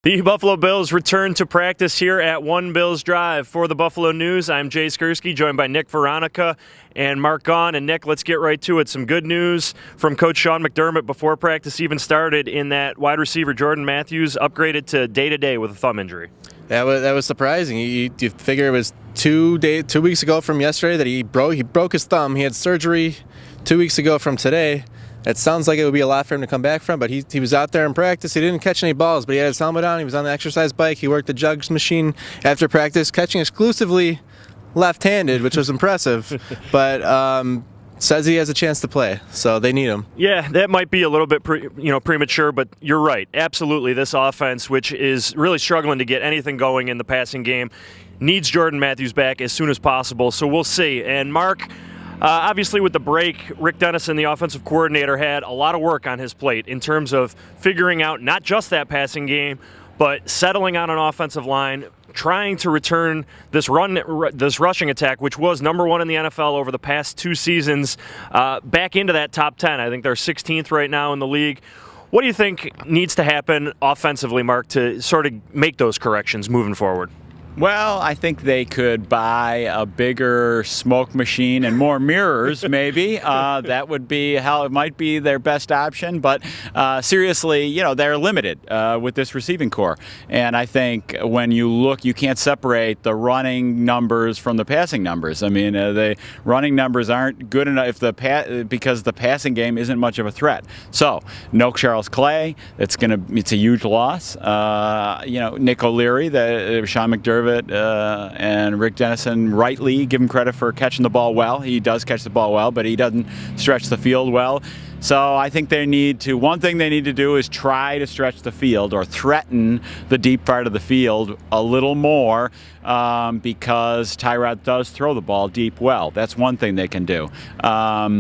The Buffalo Bills return to practice here at One Bills Drive. For the Buffalo News, I'm Jay Skurski, joined by Nick Veronica and Mark Gaughan. And Nick, let's get right to it. Some good news from Coach Sean McDermott before practice even started in that wide receiver Jordan Matthews upgraded to day-to-day with a thumb injury. That was surprising. You figure it was 2 weeks ago from yesterday that he broke his thumb. He had surgery 2 weeks ago from today. It sounds like it would be a lot for him to come back from, but he was out there in practice. He didn't catch any balls, but he had his helmet on. He was on the exercise bike. He worked the jugs machine after practice, catching exclusively left-handed, which was impressive. But says he has a chance to play, so they need him. Yeah, that might be a little bit premature, but you're right. Absolutely, this offense, which is really struggling to get anything going in the passing game, needs Jordan Matthews back as soon as possible. So we'll see. And Mark, obviously with the break, Rick Dennison, the offensive coordinator, had a lot of work on his plate in terms of figuring out not just that passing game, but settling on an offensive line, trying to return this rushing attack, which was number one in the NFL over the past 2 seasons, back into that top 10. I think they're 16th right now in the league. What do you think needs to happen offensively, Mark, to sort of make those corrections moving forward? Well, I think they could buy a bigger smoke machine and more mirrors, maybe. That would be how it might be their best option. But seriously, they're limited with this receiving core. And I think when you look, you can't separate the running numbers from the passing numbers. I mean, the running numbers aren't good enough because the passing game isn't much of a threat. So, no Charles Clay. It's a huge loss. Nick O'Leary, Sean McDermott, and Rick Dennison rightly give him credit for catching the ball well. He does catch the ball well, but he doesn't stretch the field well. So I think one thing they need to do is try to stretch the field or threaten the deep part of the field a little more because Tyrod does throw the ball deep well. That's one thing they can do. I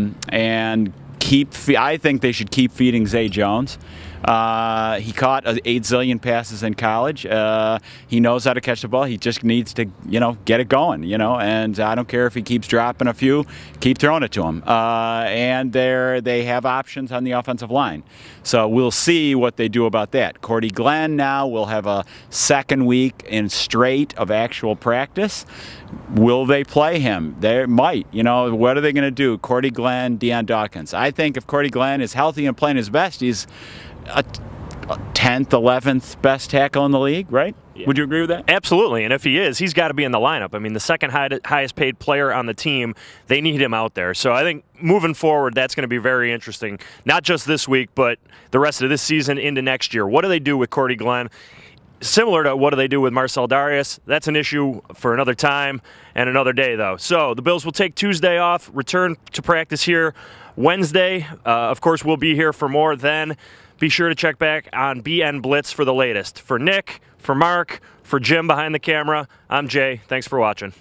think they should keep feeding Zay Jones. He caught 8 zillion passes in college. He knows how to catch the ball. He just needs to, get it going, and I don't care if he keeps dropping a few, keep throwing it to him. And they have options on the offensive line. So we'll see what they do about that. Cordy Glenn now will have a second week in straight of actual practice. Will they play him? They might. What are they going to do? Cordy Glenn, Deion Dawkins. I think if Cordy Glenn is healthy and playing his best, he's a 10th, 11th best tackle in the league, right? Yeah. Would you agree with that? Absolutely, and if he is, he's got to be in the lineup. I mean, the second highest paid player on the team, they need him out there. So I think moving forward, that's going to be very interesting, not just this week, but the rest of this season into next year. What do they do with Cordy Glenn? Similar to what do they do with Marcel Darius? That's an issue for another time and another day, though. So the Bills will take Tuesday off, return to practice here Wednesday. Of course, we'll be here for more then. Be sure to check back on BN Blitz for the latest. For Nick, for Mark, for Jim behind the camera, I'm Jay. Thanks for watching.